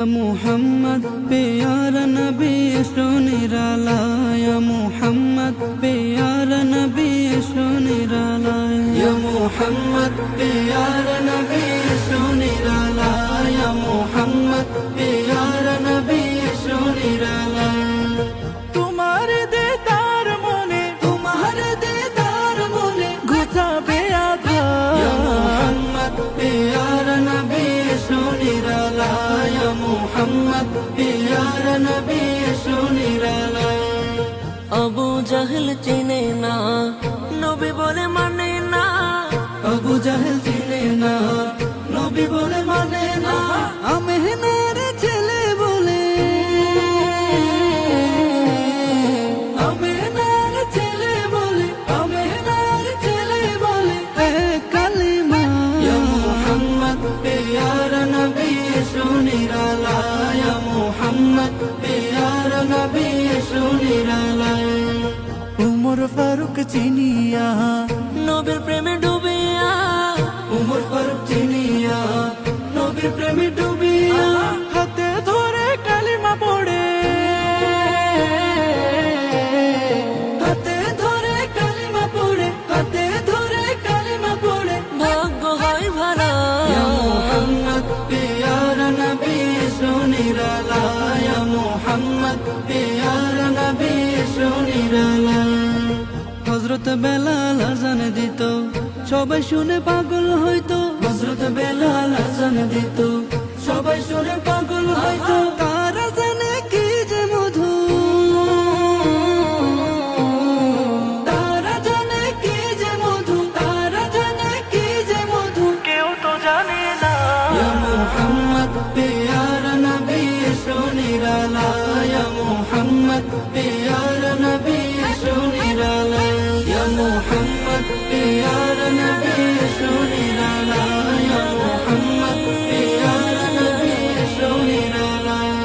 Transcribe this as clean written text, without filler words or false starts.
मुहम्मद प्यारा नबी सुनिरालाय मुहम्मद प्यारा नबी सुनिरालाय मुहम्मद प्यारा नबी सुनिरालाय मुहम्मद प्यारा नबी सुनिरालाय तुम्हारे दीदार मोने घुसाबे आधार मुहम्मद प्यारा नबी सुनिरालाय मुहम्मद प्यारा नबी सुनिरालाय अबू जहल चिने ना नबी बोले माने ना अबू जहल चिने ना नबी बोले माने ना আমেনার ছেলে বলে আমেনার ছেলে বলে আমেনার ছেলে বলে কালিমা ইয়া মুহাম্মদ প্যারা নবী সুনিরালায় ইয়া মুহাম্মদ প্যারা নবী সুনিরালায় উমর ফারুক চিনিয়া নবীর প্রেমে ডুবিয়া উমর ফারুক চিনিয়া নবীর প্রেমে ডুবিয়া হাতে ধরে কালিমা পড়ে হাতে ধরে কালিমা পড়ে হাতে ধরে কালিমা পড়ে ভাগ্য হয় ভাড়া ইয়া মুহাম্মদ প্যারা নবী সুনিরালায় ইয়া মুহাম্মদ প্যারা নবী সুনিরালায় হযরত বেলাল আযান দিত সবাই শুনে পাগল হইতো হযরত বেলাল আযান দিত সবাই শুনে পাগল হইতো তারা জানে কি যে মধু তারা জানে কি যে মধু তারা জানে কি যে মধু কেউ তো জানে না ইয়া মুহাম্মদ প্যারা নবী সুনিরালায় ইয়া মুহাম্মদ